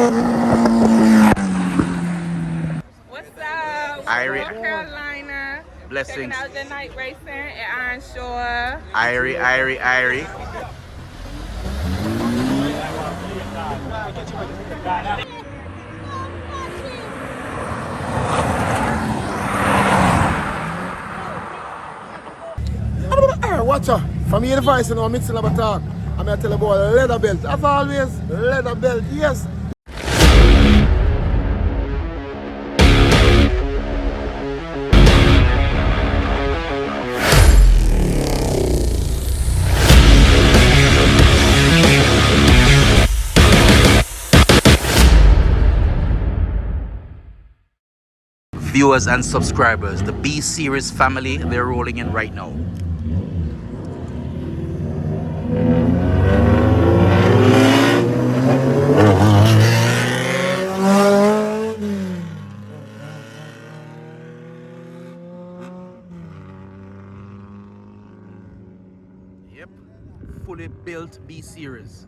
What's up? We're North Carolina. Checking Blessings. out the night racing at Iron Shore. Irie. Watch out. From here, the voice, you know, mixing up a talk. I'm going to tell you about leather belt. As always, leather belt, yes. Viewers and subscribers, the B Series family, they're rolling in right now. Yep, fully built B Series.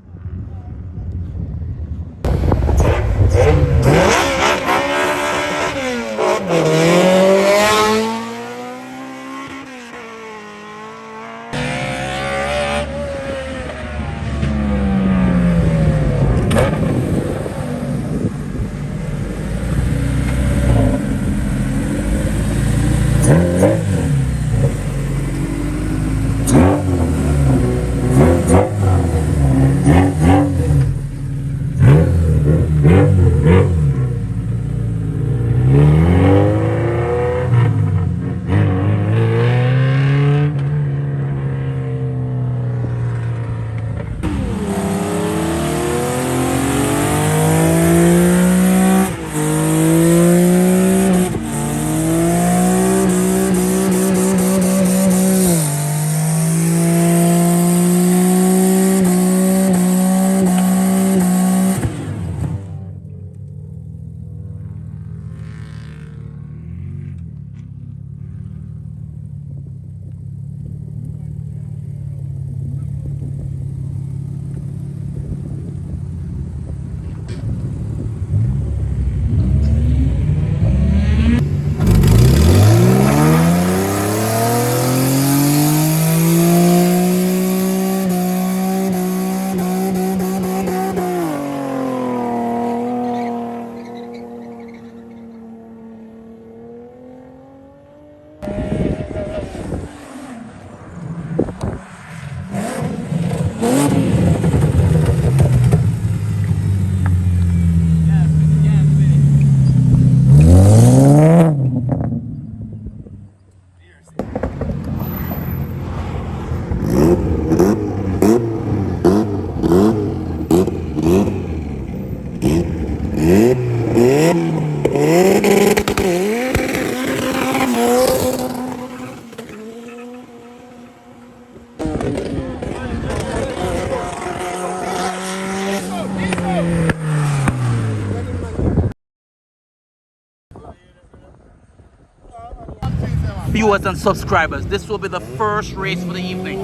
Viewers and subscribers, this will be the first race for the evening.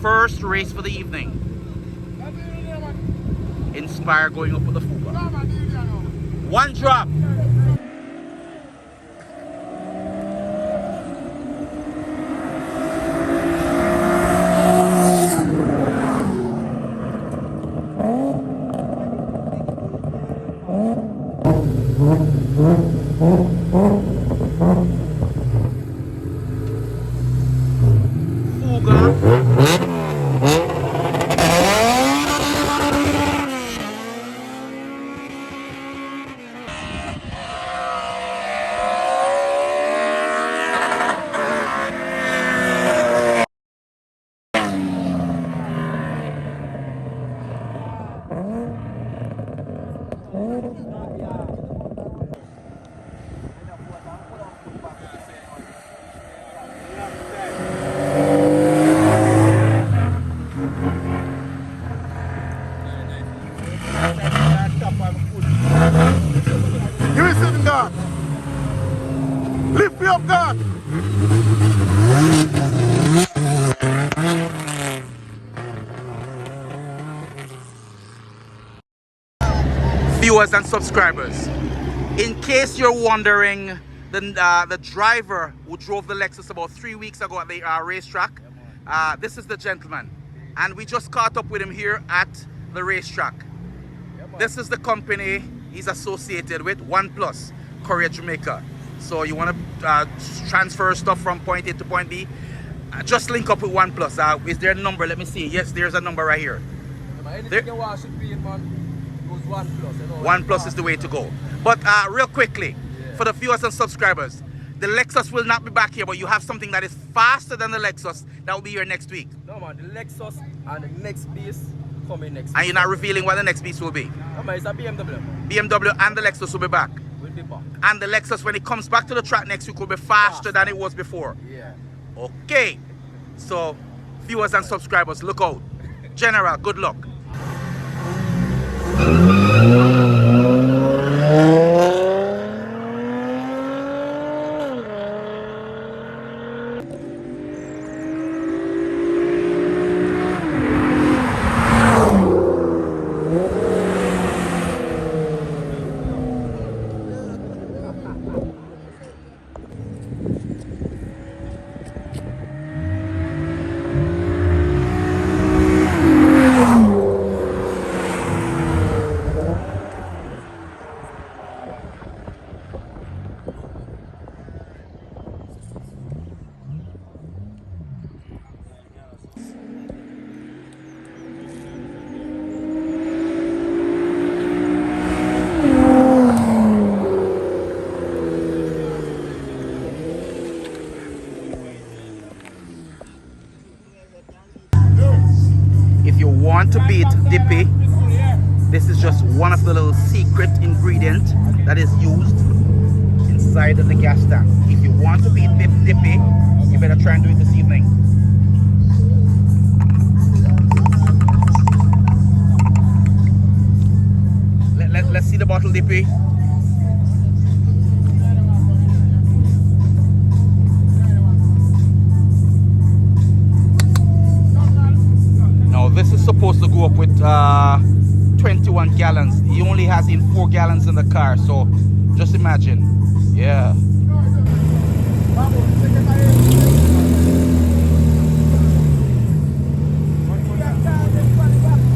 First race for the evening. Inspire going up with the Fuga. One drop. viewers and subscribers. In case you're wondering, the driver who drove the Lexus about 3 weeks ago at the racetrack, this is the gentleman. And we just caught up with him here at the racetrack. This is the company he's associated with, OnePlus, Korea, Jamaica. So you want to transfer stuff from point A to point B, just link up with OnePlus. Is there a number? Let me see. Yes, there's a number right here. OnePlus is the way to go. But real quickly, for the viewers and subscribers, the Lexus will not be back here, but you have something that is faster than the Lexus that will be here next week. No man, the Lexus and the next piece coming next week. And you're not revealing what the next piece will be? No man, it's a BMW. BMW and the Lexus will be back. Will be back. And the Lexus, when it comes back to the track next week, will be faster than it was before. Yeah. Okay. So, viewers and subscribers, look out. General, good luck. If you want to beat Dippy, this is just one of the little secret ingredients that is used inside of the gas tank. If you want to beat Dippy, you better try and do it this evening. Let's see the bottle, Dippy. This is supposed to go up with 21 gallons. He only has in 4 gallons in the car, so just imagine. Yeah.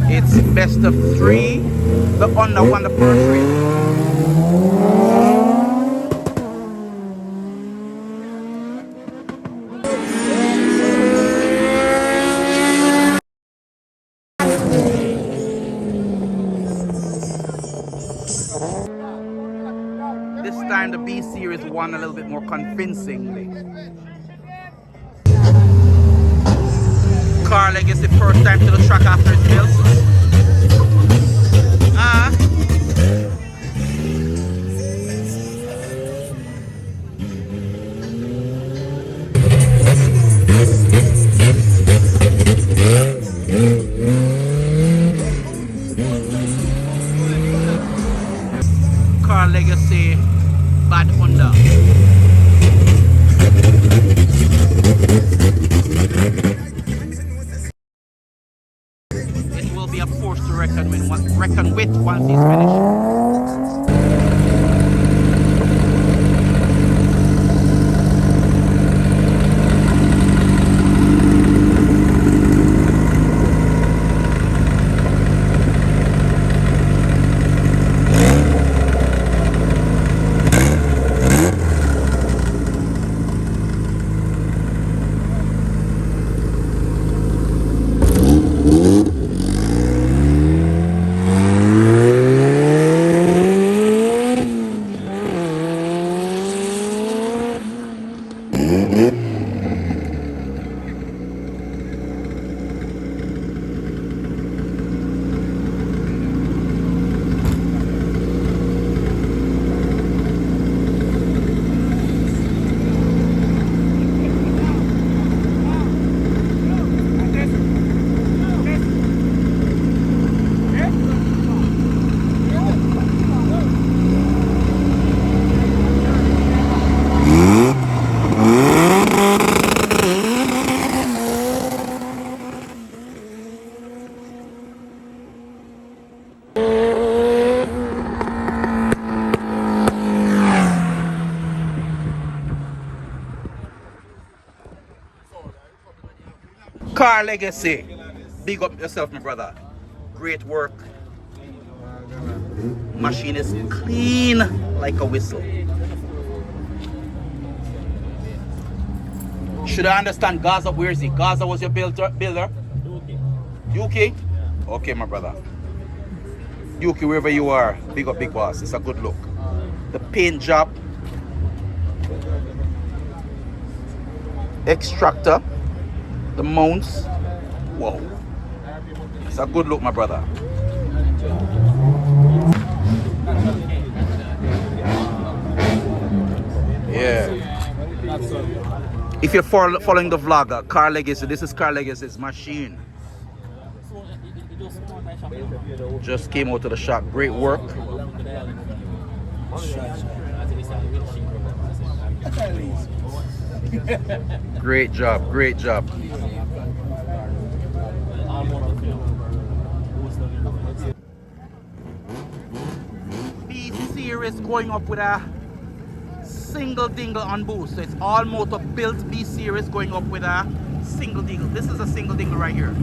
It's best of 3. The Honda won the first race. This time the B series won a little bit more convincingly. Car Legacy first time to the track after it's built. Car Legacy Bad Honda. It will be a force to reckon with once he's finished. Car Legacy. Big up yourself, my brother. Great work. Machine is clean like a whistle. Should I understand Gaza? Where is he? Gaza was your builder? UK? Okay, my brother. UK, wherever you are, big up, big boss. It's a good look. The paint job. Extractor. The mounts. Whoa. It's a good look, my brother. Yeah. If you're following the vlog, Car Legacy, this is Car Legacy's machine. Just came out of the shop. Great work. Great job, great job. B series going up with a single dingle on boost. So it's all motor built B series going up with a single dingle. This is a single dingle right here.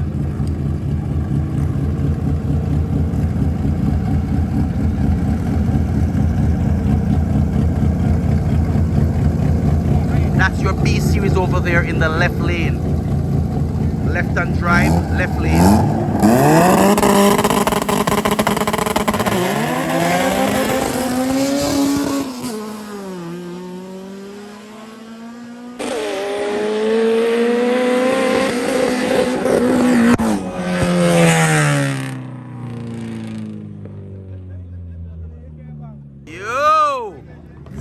That's your B series over there in the left lane. Left hand drive, left lane. Yo!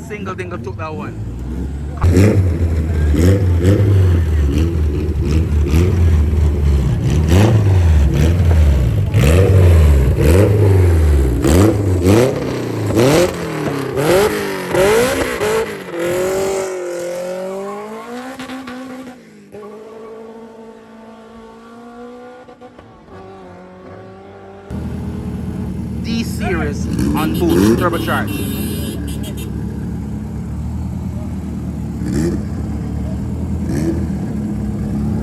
Single dingle took that one. D series on boost, turbocharged.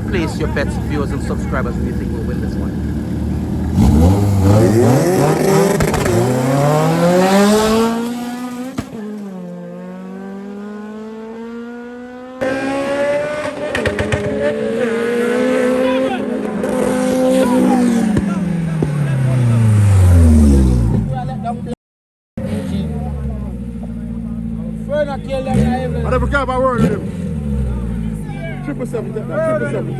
Place your bets, viewers, and subscribers if you think we'll win this one. I never got my word with him. 777.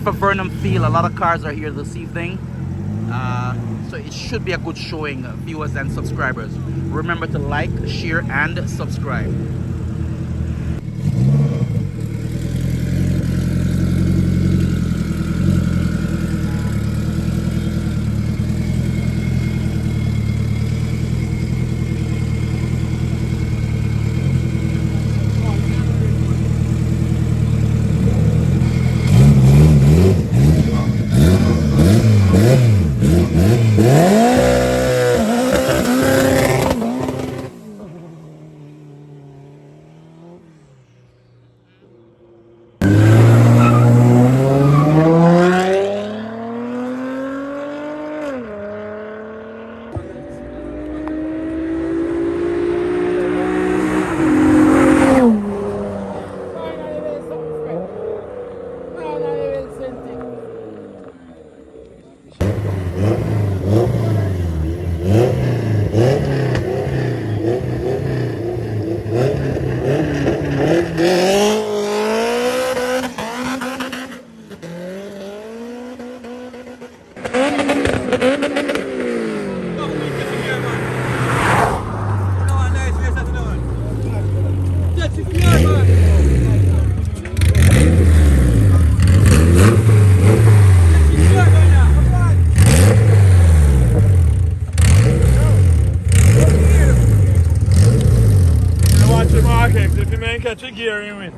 For Burnham Field, a lot of cars are here this evening, so it should be a good showing, viewers and subscribers. Remember to like, share and subscribe. 3 gear in with.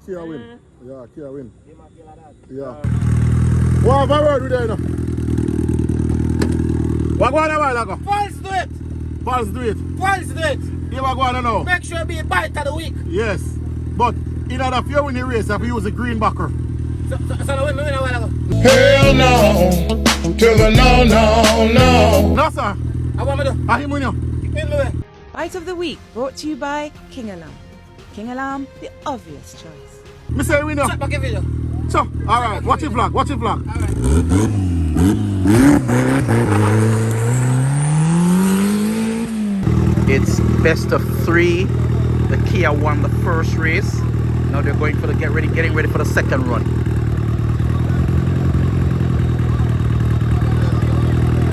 Kia win. Yeah, Kia win. Yeah. What have I word with you now? What go on a while ago? False do it! False do it. False do it! You what go on now? Make sure you be a bite of the week. Yes. But in order for you win the race, I have to use a green backer. So the win a while ago. Hell no. To the no. No, sir. I want me to do. I him win you. In the way. Bite of the Week brought to you by King Alarm. King Alarm, the obvious choice. Me say win you. Check back video. So, alright, watch your vlog, watch your vlog. It's best of 3. The Kia won the first race. Now they're going for the getting ready for the second run.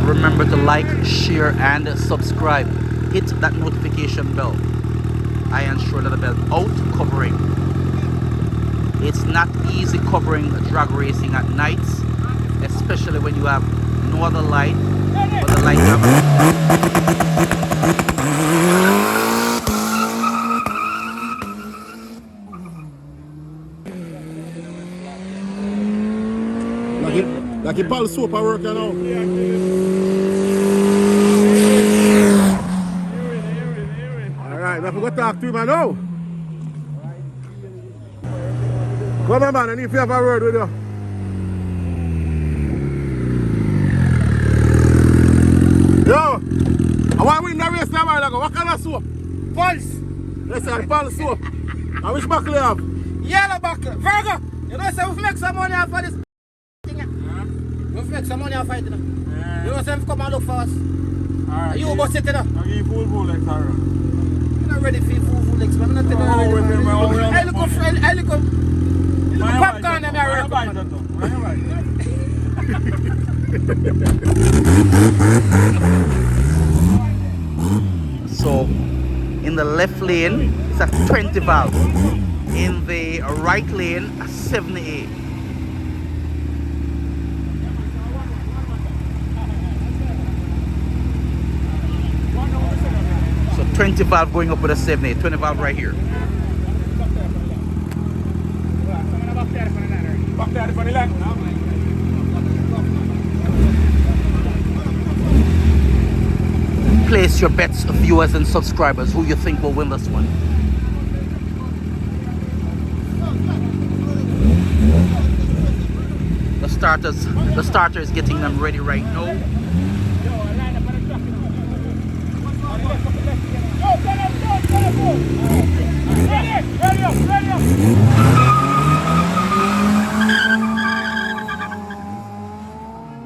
Remember to like, share, and subscribe. Hit that notification bell. I ensure that the bell out covering. It's not easy covering drag racing at night, especially when you have no other light but the light Like a pal soap I work now. Alright, I forgot to talk to him now. Come on, man, I need to have a word with you. Yo, I want to win the race now, man. What kind of soap? False. Listen, false soap. And which buckle you have? Yellow buckle. Virgo. You know, say we make some money off of this thing. We make some money off of it. You know, say we come and look for us. Alright. You bust it, you know. I'll give you full legs, alright. I'm not ready for full legs, man. I'm not telling you. I look up. Popcorn and I So in the left lane it's a 20 valve, in the right lane a 70A. So 20 valve going up with a 70A, 20 valve right here. Place your bets, viewers and subscribers. Who you think will win this one? The starter is getting them ready right now.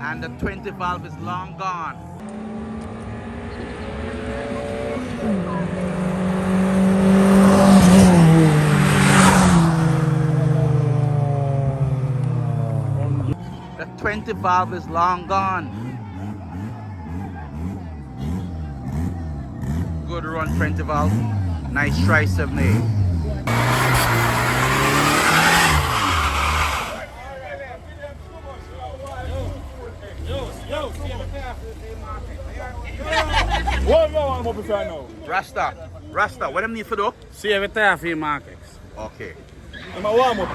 And the 20 valve is long gone. The 20 valve is long gone. Good run, 20 valve. Nice try, 70A. Rasta, what do you need to do? See every time for your markets. Okay. I'm a warm up.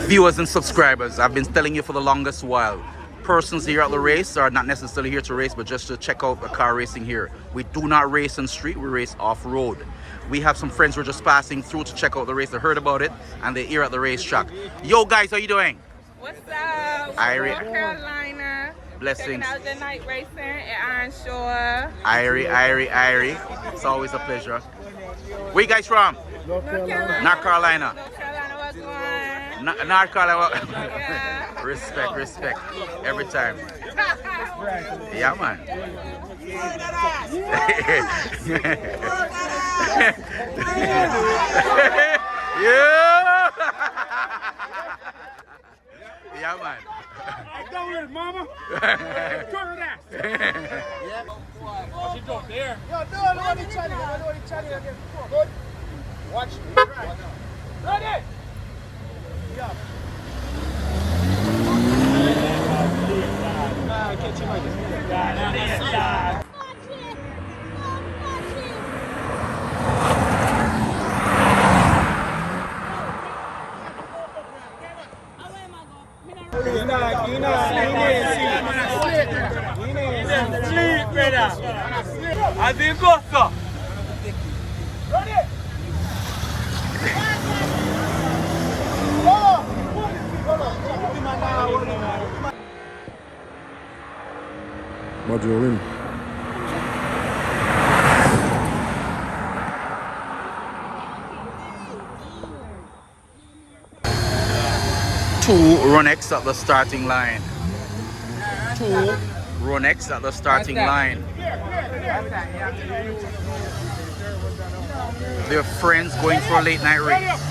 Viewers and subscribers, I've been telling you for the longest while, persons here at the race are not necessarily here to race, but just to check out the car racing here. We do not race on street, we race off-road. We have some friends who are just passing through to check out the race. They heard about it and they're here at the racetrack. Yo guys, how you doing? What's up? Irie. North Carolina. Blessings. Checking out the night racing at Iron Shore. Irie. It's always a pleasure. Where you guys from? North Carolina. North Carolina. North Carolina, what's going? North Carolina. Yeah. Respect. Every time. Yeah, man. Yeah. Yeah, man. Go with it, mama. Turn it out. What's he doing there? Yo, do it on the channel. Good. Watch. Ready? Yeah. Catch him like this. Sleep, brother. I think go, sir. Maggio win. Two Ronex at the starting line. They're friends going for a late night race.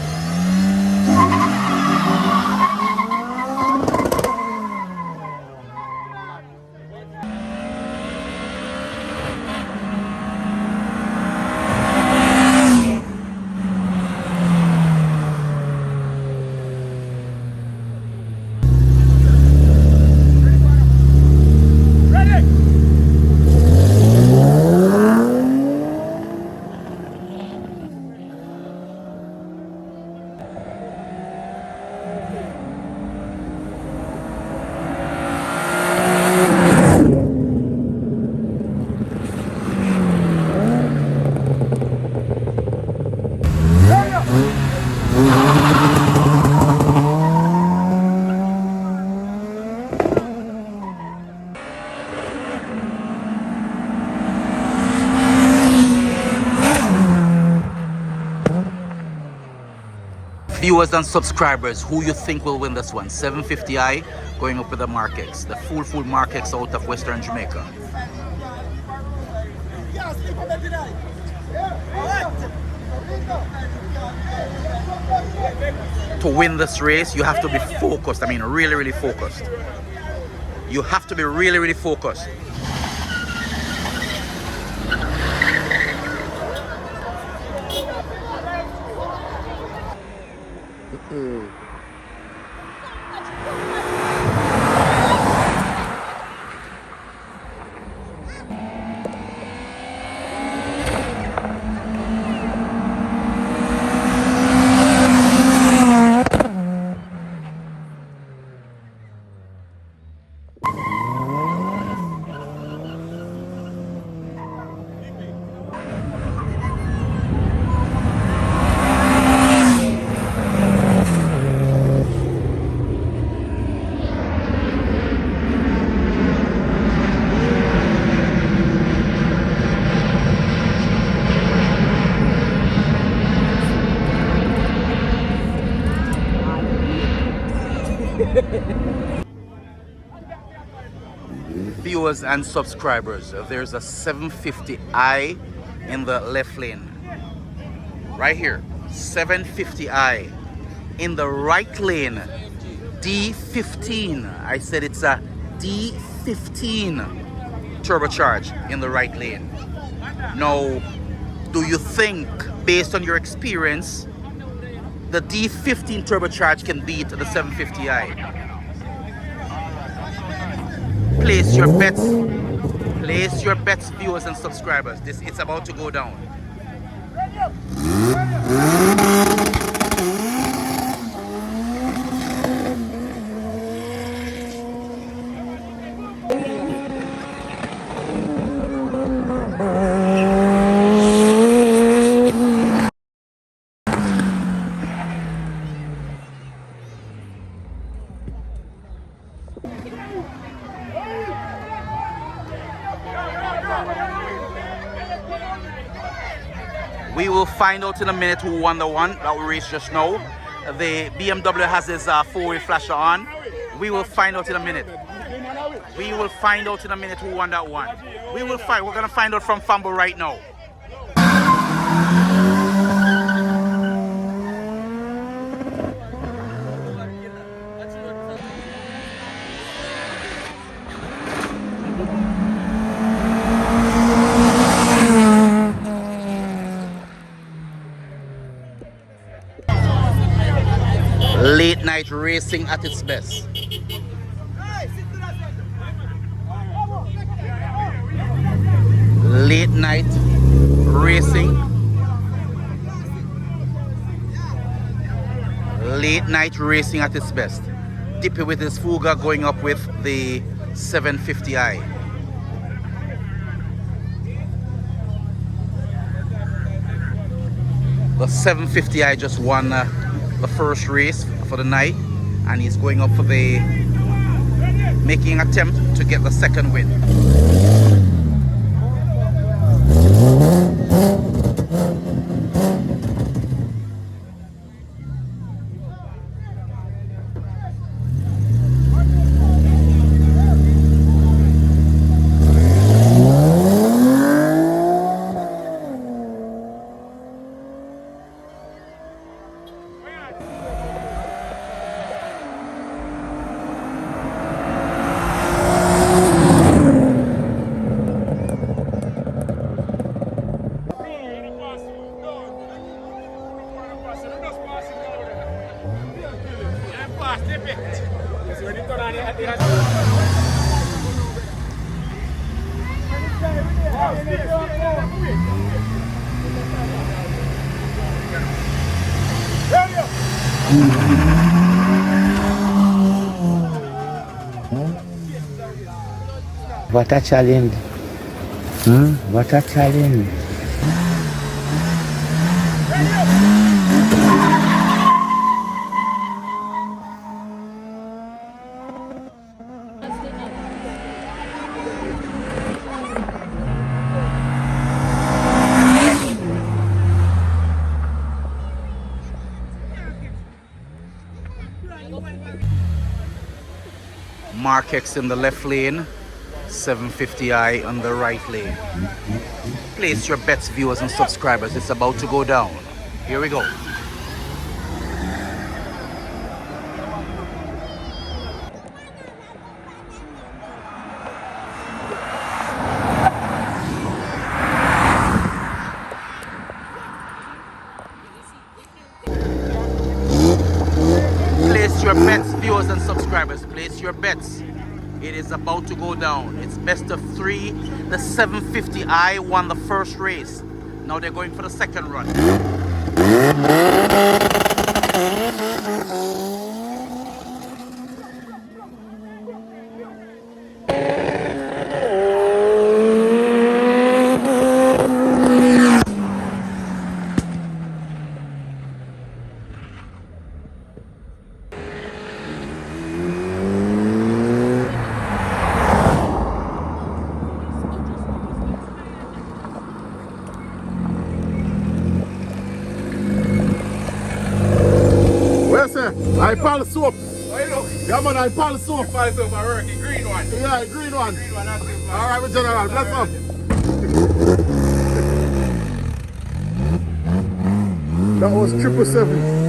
Viewers and subscribers, who you think will win this one? 750i going up with the Mark X, the full Mark X out of Western Jamaica. To win this race, you have to be focused. I mean, really focused. You have to be really focused. Viewers and subscribers, there's a 750i in the left lane right here. 750i in the right lane. D15. I said it's a D15 turbocharged in the right lane. Now, do you think, based on your experience, the D15 turbocharged can beat the 750i? Place your bets. Place your bets, viewers and subscribers. It's about to go down. We will find out in a minute who won the one that we raced just now. The BMW has his four-way flasher on. We will find out in a minute. We will find out in a minute who won that one. We're gonna find out from Fambo right now. Late night racing at its best. Late night racing. Late night racing at its best. Dippy with his Fuga going up with the 750i. The 750i just won the first race for the night, and he's going up for the making an attempt to get the second win. What a challenge. What a challenge. Mark X in the left lane, 750i on the right lane. Place your bets, viewers and subscribers. It's about to go down. Here we go. Place your bets, viewers and subscribers. Place your bets. It is about to go down. It's best of three. The 750i won the first race. Now they're going for the second run. I pal soap. Yeah man, I pal soap. Pal soap, I work the green one. Yeah, green one. Green one, that's it. Alright, my general, bless up. That was 777.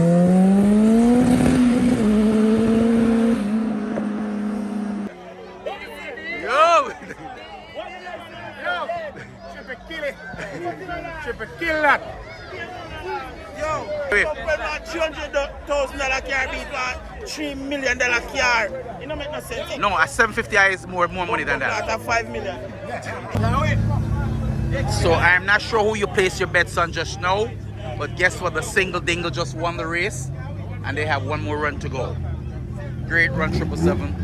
Kill that. Yo, when a $300,000 car beat a $3 million car, it don't make no sense. No, a 750i is more money than that. At $5 million. So I'm not sure who you place your bets on just now, but guess what? The single dingle just won the race, and they have one more run to go. Great run, 777.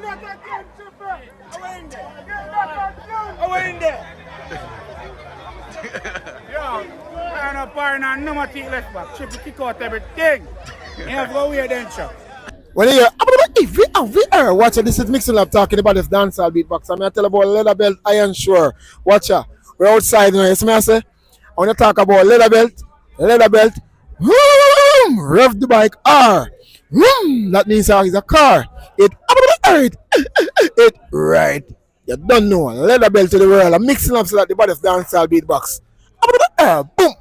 Yo, I'm not pouring on no more tea left back. Chip kick out everything. You have to go away then, chop. When you hear, watch it, this is Mixing Lab talking about this dancehall beatbox. I'm going to tell about leather belt, iron sure. Watch out. We're outside now, you see me I say? I want to talk about leather belt, rev the bike, R. That means it's a car. It right. You don't know. Leather belt to the world. I'm mixing up so that the body of dancehall beatbox. Boom.